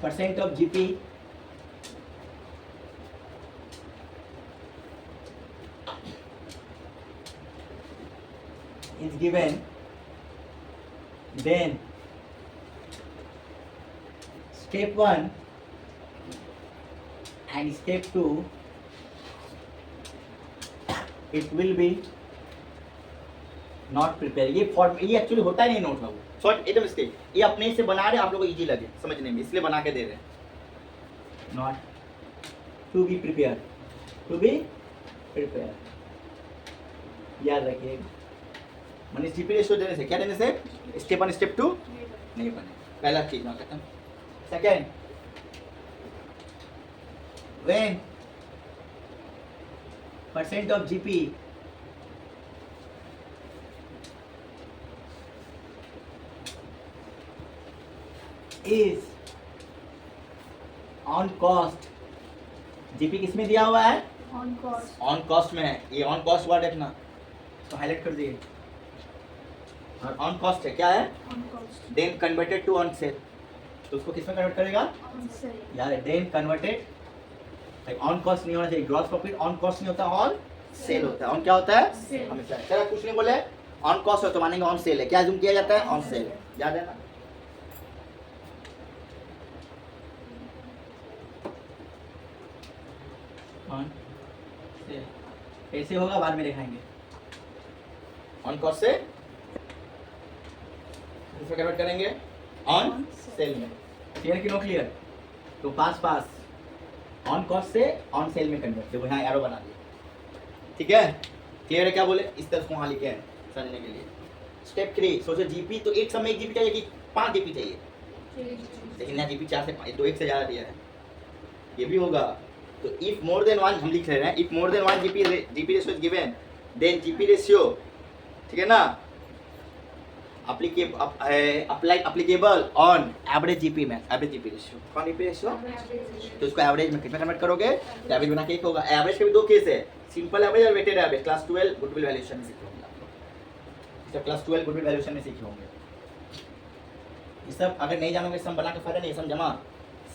percent of GP is given, then step 1 and step 2 it will be not prepare। ये फॉर्म, ये एक्चुअली होता ही नहीं नोट बाबू, शॉर्ट एकदम मिस्टेक, ये अपने से बना रहे आप लोगों को इजी लगे समझने में, इसलिए बना के दे रहे हैं। Not to be prepare, to be prepare, याद रखिएगा। मैंने जीपी रेशियो देने से, क्या देने से? स्टेप 1 स्टेप 2 नहीं बने, पहला चीज ना खत्म। Second, when percent of GP is on cost, GP किसमें दिया हुआ है? ऑन कॉस्ट, ऑन कॉस्ट में है। ये ऑन कॉस्ट वर्ड देखना, तो हाईलाइट कर दिए, और ऑन कॉस्ट है, क्या है? On cost. Then converted to on sale, तो उसको किसमें कन्वर्ट करेगा? On sale. यार देन कन्वर्टेड, ऑन कॉस्ट नहीं होना चाहिए, ग्रॉस प्रॉफिट ऑन कॉस्ट नहीं होता, ऑन सेल होता है। ऑन क्या होता है? हमेशा। चलो कुछ नहीं बोले, ऑन कॉस्ट हो तो मानेंगे ऑन सेल है, क्या जूम किया जाता है? ऑन सेल, याद है ना। कैसे होगा बाद में दिखाएंगे। ऑन कॉस्ट से इसमें कन्वर्ट करेंगे ऑन सेल में। क्लियर कि नो क्लियर? तो पास ऑन कॉस्ट से ऑन सेल में कन्वर्ट, देखो यहाँ एरो बना दिया, ठीक है। क्लियर है? क्या बोले? इस तरह को वहाँ लिखे हैं समझने के लिए। स्टेप 3, सोचो जीपी तो एक समय एक जीपी चाहिए कि 5 जीपी चाहिए, लेकिन यहाँ जीपी 4 से 5 तो 1 से ज़्यादा दिया है, ये भी होगा। तो इफ मोर देन 1 हम लिख रहे हैं, if more than 1 GP ratio is given, then GP ratio, ठीक है ना, अप्लीकेबल ऑन एवरेज जीपी में, एवरेज जीपी रेशियो, कौन जीपी रेशियो? तो इसको एवरेज में कितना कन्वर्ट करोगे? तो एवरेज बना के एक होगा। एवरेज के भी 2 केस है, सिंपल एवरेज और weighted average. Class 12 goodwill valuation में सीखे होंगे आप लोग, सब क्लास 12 गुडविल वैल्यूएशन में सीखे होंगे। ये सब अगर नहीं जानोगे सम बना के फायदा नहीं, सम जमा,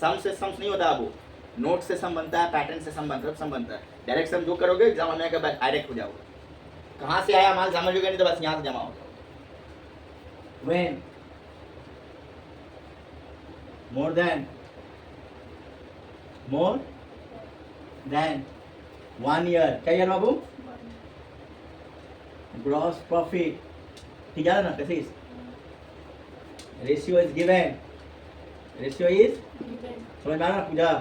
सम से सम्स नहीं होता अब, नोट से सम बनता है, पैटर्न से सम बनता है, सम बनता है। डायरेक्ट सम जो करोगे एग्जाम होने के बाद डायरेक्ट हो जाओगे, कहाँ से आया माल समझोगे नहीं तो बस यहाँ से जमा हो जाओगे। When more than 1 year, क्या यार बाबू? ग्रॉस प्रॉफिट, ठीक है ना, कैसे ratio is given, ratio is समझ में आ रहा ना पूजा?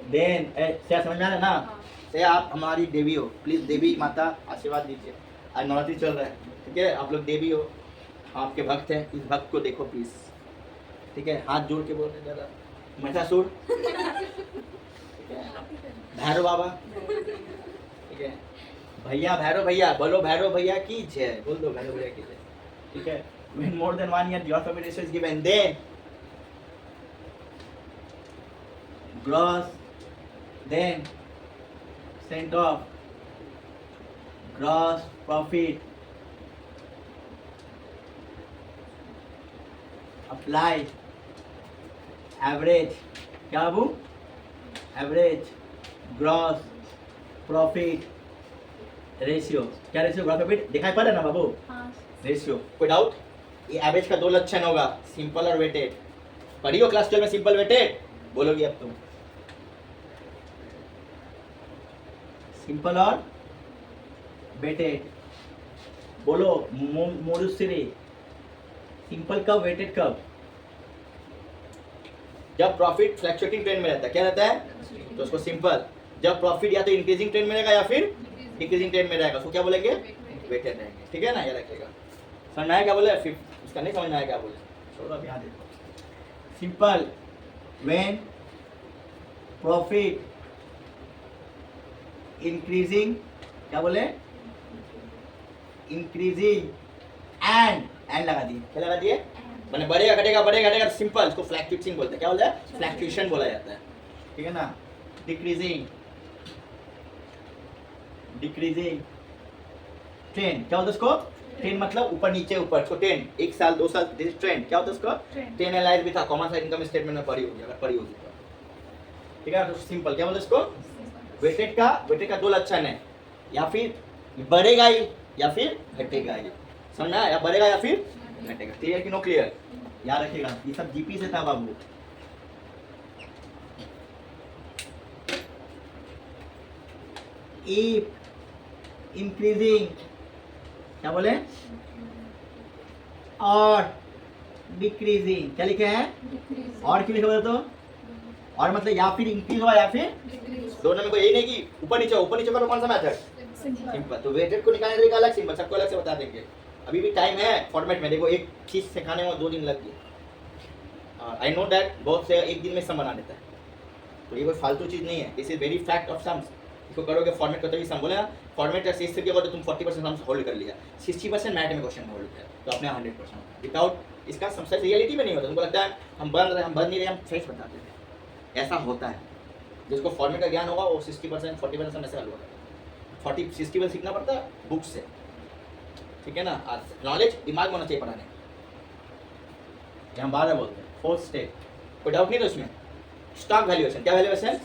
देन क्या समझ में आ रहा ना? से आप हमारी देवी हो, प्लीज देवी माता आशीर्वाद दीजिए। आज नवरात्रि चल रहा है, ठीक है, आप लोग देवी हो, आपके भक्त हैं, इस भक्त को देखो प्लीज, ठीक है, हाथ जोड़ के बोल रहे जरा, महिषासुर, भैरव बाबा, ठीक है, भैया भैरव भैया, बोलो भैरव भैया की जय, बोल दो भैरव भैया की जय, ठीक है। When more than 1 year your permission is given, then gross, then cent of gross profit apply average, क्या बाबू, एवरेज ग्रॉस प्रॉफिट रेशियो, क्या रेशियो, ग्रॉस प्रॉफिट दिखाई पड़ रहा है ना बाबू, रेशियो, कोई डाउट? ये एवरेज का दो लक्षण होगा, सिंपल और वेटेड, पढ़ी हो क्लास 12 में सिंपल वेटेड, बोलोगी अब तुम, सिंपल और वेटेड, बोलो मोरुश्री, सिंपल कब, वेटेड कब? जब प्रॉफिट फ्लक्चुएटिंग ट्रेंड में रहता है, क्या रहता है, तो उसको सिंपल। जब प्रॉफिट या तो इंक्रीजिंग ट्रेंड में रहेगा या फिर डिक्रीजिंग ट्रेंड में रहेगा, उसको क्या बोलेंगे, वेटेड रहेंगे, ठीक है ना, ये रखिएगा। समझ में आया क्या बोले, फिर उसका नहीं समझ में आया क्या बोले, छोड़ो अब यहाँ देखो। सिंपल, व्हेन प्रॉफिट इंक्रीजिंग, क्या बोले, इंक्रीजिंग एंड लगा दिए, क्या लगा दिए, मैंने बढ़ेगा घटेगा बढ़ेगा घटेगा, सिंपल, इसको फ्लैक्चुएटिंग बोलते हैं, क्या बोलते हैं, फ्लैक्चुएशन बोला जाता है, ठीक है ना। डिक्रीजिंग ट्रेंड, क्या होता है उसको, ट्रेंड मतलब ऊपर नीचे ऊपर, इसको ट्रेंड, 1 साल 2 साल ट्रेंड, क्या होता है उसका, ट्रेंड एनालाइज भी था, कॉमन साइड इनकम स्टेटमेंट में पढ़ी होगी, अगर पढ़ी होगी तो, ठीक है। तो सिंपल क्या बोलते हैं इसको, वेटेड का दो लक्षण है, या फिर बढ़ेगा ही या फिर घटेगा ही, समझना, या बढ़ेगा या फिर घटेगा, क्लियर कि नो क्लियर, याद रखिएगा, ये सब जीपी से था बाबू। इफ इंक्रीजिंग, क्या बोले, और डिक्रीजिंग, क्या लिखे हैं, और क्यों लिखे तो, और मतलब या फिर इंक्रीज हुआ या फिर, दोनों में कोई यही नहीं कि ऊपर नीचे करो, कौन सा मेथड, सिंपल। तो वेटेड को निकालने का अलग सिंपल, सबको अलग से बता देंगे, अभी भी टाइम है फॉर्मेट में, देखो एक चीज सिखाने में 2 दिन लग गए, आई नो दैट बहुत से एक दिन में सम बना देता है, तो ये कोई फालतू चीज नहीं है, this is very fact of sums, इसको करोगे फॉर्मेट करते हुए सम, बोले ना फॉर्मेट से इससे क्या होता है, तुम 40% सम्स होल्ड कर लिया, 60% मैथ में क्वेश्चन होल्ड किया, तो अपने 100% विदाउट इसका सम से रियलिटी में नहीं होता, तुमको लगता है हम बन नहीं रहे, हम फेस बताते हैं, ऐसा होता है। जिसको फॉर्मेट का ज्ञान होगा वो 60% 40% समय से हल होगा, 40-60% सीखना पड़ता है बुक से, ठीक है ना, नॉलेज दिमाग में होना चाहिए पढ़ाने, हम बार बार बोलते हैं। 4th स्टेप, कोई डाउट नहीं तो उसमें, स्टॉक वैल्यूएशन, क्या वैल्यूएशन,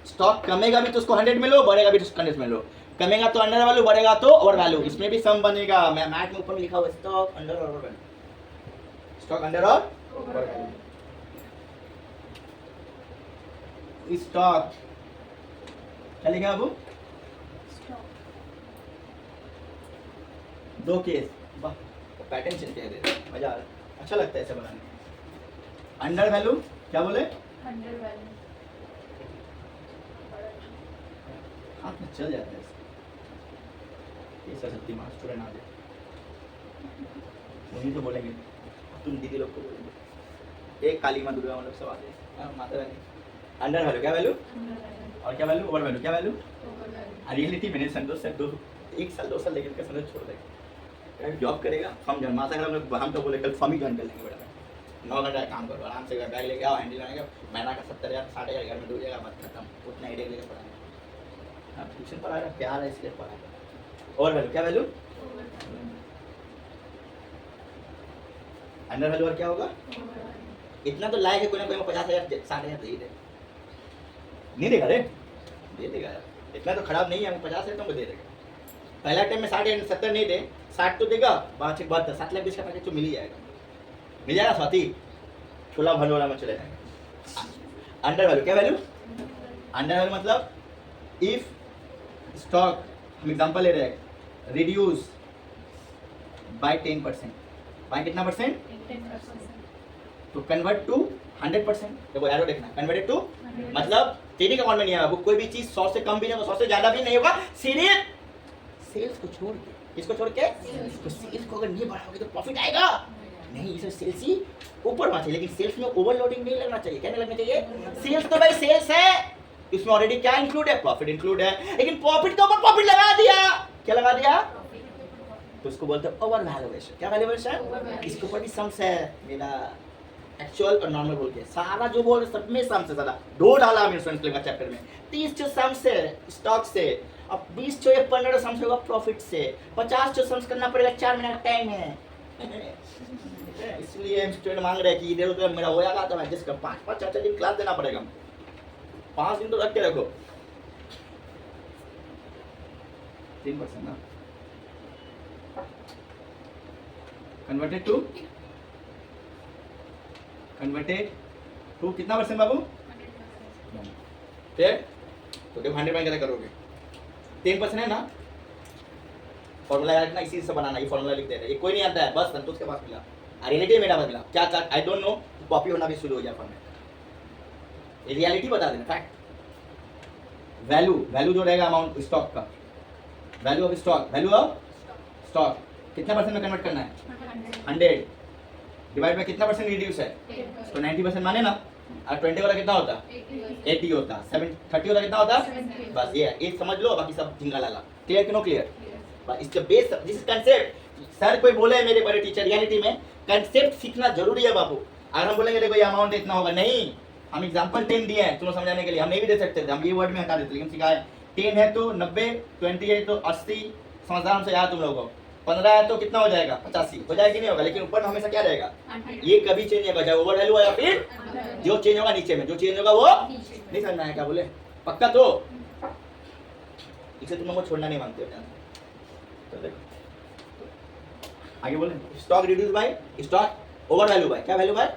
स्टॉक कमेगा भी तो उसको 100 में लो, बढ़ेगा भी तो उसको 100 में लो, कमेगा तो अंडर वैल्यू, बढ़ेगा तो ओवर वैल्यू, इसमें भी सम बनेगा, मैं मैथ में ऊपर में लिखा हुआ स्टॉक अंडर और ओवर वैल्यू, स्टॉक अंडर और ओवर वैल्यू, स्टॉक क्या लिखा बाबू, 2 केस, वाह पैटर्न चेंज कर दे, मजा आ रहा है, अच्छा लगता है ऐसे बनाने। अंडर वैल्यू, क्या बोले, अंडर वैल्यू, हाथ में चल जाता है ये सरस्वती माँ स्टूडेंट आ जाए, उन्हीं तो बोलेंगे, तुम दीदी लोग को बोलेंगे, एक काली माँ दुर्गा मतलब सब आते हैं, माता रानी। अंडर वैल्यू, क्या वैल्यू, और क्या वैल्यू, ओवर वैल्यू, क्या वैल्यू, रियलिटी मैंने संतोष से 1 साल 2 साल लेकर के समझ छोड़ देगा, जॉब करेगा, फॉर्म जॉइन, माता हम तो बोले कल फॉर्म ही ज्वाइन कर लेंगे बेटा, 9 घंटा काम करो आराम से, बैग लेके आओ, हैंडल लगाएगा, महीना का 70,000 60,000 घर में डूब जाएगा, बात खत्म, उतना ही लेके पढ़ाएगा, आप ट्यूशन पढ़ा रहा प्यार है इसलिए पढ़ा। और वैल्यू, क्या वैल्यू, अंडर वैल्यू, और क्या होगा, इतना तो लायक है कोई ना कोई 50,000 60,000 दे ही दे, नहीं देगा रे, दे देगा यार, इतना तो खराब नहीं है, हम 50,000 तुमको दे देगा, पहला टाइम में 60 70 नहीं दे, 60 तो देगा, 5 एक बात 7 लाख 20 का पैकेज तो मिल ही जाएगा स्वाति, छोला भंडोरा में चले जाएंगे। अंडर वैल्यू, क्या वैल्यू, अंडर वैल्यू मतलब इफ स्टॉक, हम एग्जांपल ले रहे हैं, रिड्यूस बाय 10%, बाय कितना परसेंट, 10%, तो कन्वर्ट टू 100%, देखो एरो देखना, कन्वर्टेड टू मतलब ट्रेडिंग अकाउंट में नहीं आएगा। कोई भी चीज 100 से कम भी नहीं होगा, 100 से ज्यादा भी नहीं होगा, सिर्फ सेल्स को छोड़ के। किसको छोड़ के? तो सेल्स को अगर नहीं बढ़ाओगे तो प्रॉफिट आएगा नहीं। इसमें सेल्स ही ऊपर होना चाहिए, लेकिन सेल्स में ओवरलोडिंग नहीं लगना चाहिए। क्या नहीं लगना चाहिए? सेल्स तो भाई सेल्स है, इसमें ऑलरेडी क्या इंक्लूड है? प्रॉफिट इंक्लूड है, लेकिन प्रॉफिट के ऊपर प्रॉफिट लगा दिया। क्या लगा दिया? तो उसको बोलते हैं ओवर वैल्यूएशन। क्या वैल्यूएशन? इसके ऊपर भी सम्स है मेरा, एक्चुअल और नॉर्मल बोल के सारा जो बोल सब में सम्स है। सारा दो डाला हमने इंश्योरेंस क्लेम का चैप्टर में। 30 जो सम्स है स्टॉक से, अब 20 जो 15 सम्स होगा प्रॉफिट से, 50 जो सम्स करना पड़ेगा, 4 महीने का टाइम है। इसलिए स्टूडेंट मांग रहे हैं कि इधर उधर मेरा होया तो एडजस्ट कर, 5-5 4-4 दिन क्लास देना पड़ेगा, 5 दिन तो रख के रखो। 3% ना कन्वर्टेड टू कितना परसेंट बाबू? ठीक, तो देखो 100 में क्या करोगे? 3% है ना, फॉर्मूला याद ना, इसी से बनाना। ये फॉर्मूला लिख दे रहे, ये कोई नहीं आता है, बस संतोष के पास मिला, रियलिटी मेरा बदला क्या क्या आई डोंट नो, कॉपी होना भी शुरू हो जाए फॉर्मेट। ये रियलिटी बता देना, फैक्ट। वैल्यू जो रहेगा अमाउंट स्टॉक का, वैल्यू ऑफ स्टॉक कितना परसेंट में कन्वर्ट करना है? 100 डिवाइड में कितना परसेंट रिड्यूस है? तो 90% माने ना, और 20 वाला कितना होता? 80 होता, 30 वाला कितना होता? बस ये समझ लो, बाकी सब झिंगा लाला। क्लियर कि नो क्लियर? बस इसका बेस दिस कंसेप्ट। सर कोई बोले मेरे बड़े टीचर, रियलिटी में कंसेप्ट सीखना जरूरी है बाबू। अगर हम बोलेंगे देखो ये अमाउंट इतना होगा, नहीं, हम एग्जांपल 10 दिए हैं तुम्हें समझाने के लिए, हम नहीं भी दे सकते थे, हम ये वर्ड में हटा देते, लेकिन सिखाए 10 है तो 90, 20 है तो 80, समझदार हमसे याद तुम लोगों को, 15 है तो कितना हो जाएगा? 85 हो जाएगा कि नहीं होगा? लेकिन ऊपर में हमेशा क्या रहेगा? ये कभी चेंज नहीं होगा, चाहे ओवर वैल्यू या फिर जो चेंज होगा नीचे में, जो चेंज होगा वो नहीं समझ में आया। क्या बोले? पक्का? तो इसे तुम लोग को छोड़ना नहीं मांगते हो। तो आगे बोले stock reduce by stock over value by क्या वैल्यू बाय?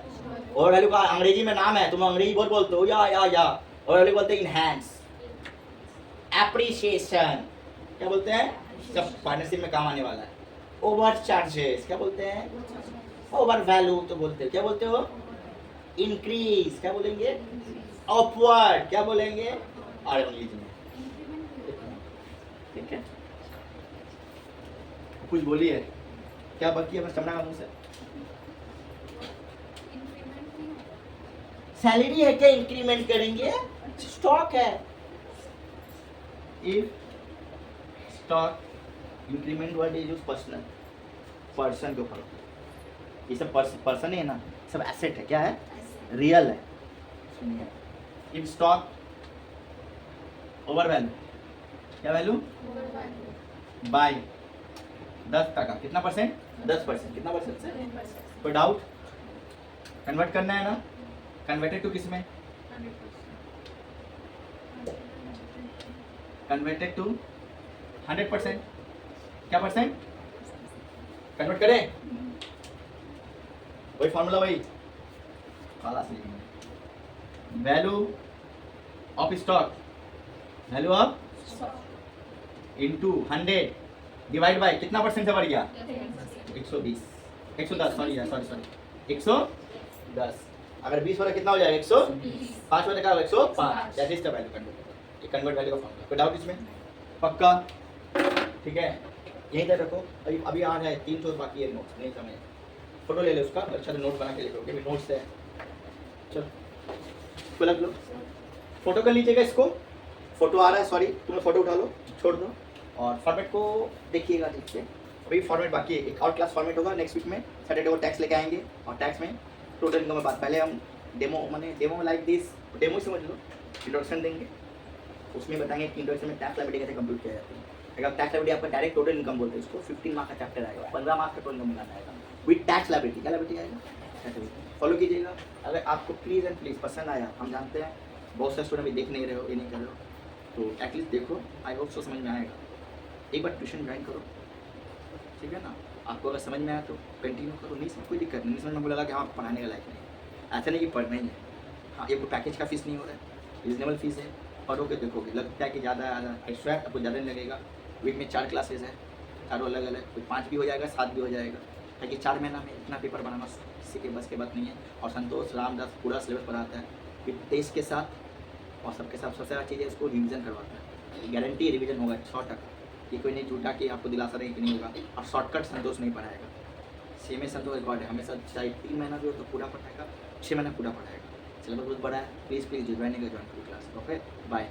ओवर वैल्यू का अंग्रेजी में नाम है, तुम अंग्रेजी बोलते हो या ओवर वैल्यू बोलते हैं इनहैंस एप्रिसिएशन। क्या बोलते हैं? सब पार्टनरशिप में काम आने वाला है। ओवर चार्जेस क्या बोलते हैं? ओवर वैल्यू तो बोलते हैं, क्या बोलते हो? इंक्रीज क्या बोलेंगे? अपवर्ड क्या बोलेंगे? और अंग्रेजी में ठीक है। कुछ बोलिए, क्या बाकी है? बस चमड़ा का मुंह से सैलरी है क्या? इंक्रीमेंट करेंगे, स्टॉक है। If stock increment word is use person के ऊपर, ये सब पर्सन है ना, सब एसेट है। क्या है? रियल है। सुनिए, इफ स्टॉक ओवर वैल्यू क्या वैल्यू? बाय 10% कितना परसेंट? 10%। कितना परसेंट से? कोई डाउट? कन्वर्ट करना है ना, कन्वर्टेड टू किस में? Converted to 100%। क्या परसेंट कन्वर्ट करें? वही फॉर्मूला, वही खालास लिखेंगे। Value of stock, value of into 100 divide by कितना परसेंट से बढ़ गया? 120 110 सॉरी 110। अगर 20 वाला कितना हो जाएगा? 105 वाला क्या होगा? 105। That is the value convert. ये कन्वर्ट वैल्यू का फॉर्मूला। कोई डाउट इसमें? पक्का? ठीक है, यहीं तक रखो। अभी आ रहा है 3 तो बाकी है नोट्स, नहीं समझ, फोटो ले लो उसका, अच्छा से नोट बना के लिखोगे। भी नोट्स है, चलो इसको लग लो, फोटो कर लीजिएगा। इसको फोटो आ रहा है, सॉरी तुम्हें फोटो उठा लो, छोड़ दो, और फॉर्मेट को देखिएगा ठीक से। अभी फॉर्मेट बाकी है, एक और क्लास फॉर्मेट होगा नेक्स्ट वीक में, सैटरडे को टैक्स लेके आएंगे, और टैक्स में टोटल इनकम में बात, पहले हम डेमो लाइक दिस, डेमो समझ लो, इंट्रोडक्शन देंगे, उसमें बताएंगे कि इंट्रोडक्शन में टैक्स लायबिलिटी कैसे कंप्यूट किया जाता है। अगर टैक्स लायबिलिटी आपका डायरेक्ट टोटल इनकम बोलते हैं उसको, 15 मार्क्स का चैप्टर आएगा, 15 मार्क्स का टोटल इनकम मिलाना आएगा विद टैक्स लायबिलिटी। क्या लायबिलिटी आएगा? फॉलो कीजिएगा। अगर आपको प्लीज़ एंड प्लीज़ पसंद आया, हम जानते हैं बहुत सारे स्टूडेंट अभी देख नहीं रहे हो, ये नहीं कर रहे हो, तो एटलीस्ट देखो, आई होप सो समझ में आएगा। एक बार ट्यूशन ज्वाइन करो, ठीक है ना। आपको अगर समझ में आया तो कंटिन्यू करो, नहीं समझ कोई दिक्कत नहीं समझ में, बोला कि हाँ पढ़ाने का लायक नहीं, ऐसा नहीं कि पढ़ना ही है। हाँ, ये कोई पैकेज का फीस नहीं हो रहा है, रिजनेबल फीस है, पढ़ोगे देखोगे, लगता है कि ज़्यादा एक्स्ट्रा आपको ज़्यादा नहीं लगेगा। वीक में 4 क्लासेज है, चारों अलग अलग, कोई 5 भी हो जाएगा, 7 भी हो जाएगा, ताकि 4 महीना में इतना पेपर बनाना किसी के बस के बात नहीं है। और संतोष रामदास पूरा सिलेबस पढ़ाता है विद टेस्ट के साथ, और सबके साथ सबसे ज़्यादा चीज़ है उसको रिवीजन करवाता है। गारंटी रिवीजन होगा 100%, कि कोई नहीं झूठा कि आपको दिलासा नहीं कि नहीं होगा। और शॉर्टकट संतोष नहीं पढ़ाएगा। CMA संतोष रिकॉर्ड है, हमेशा चाहे 3 महीना भी हो तो पूरा पढ़ाएगा, 6 महीना पूरा पढ़ाएगा। सिलेबस बहुत बड़ा है, प्लीज़ जुड़वाने का ज्वाइन करो क्लास। Okay bye.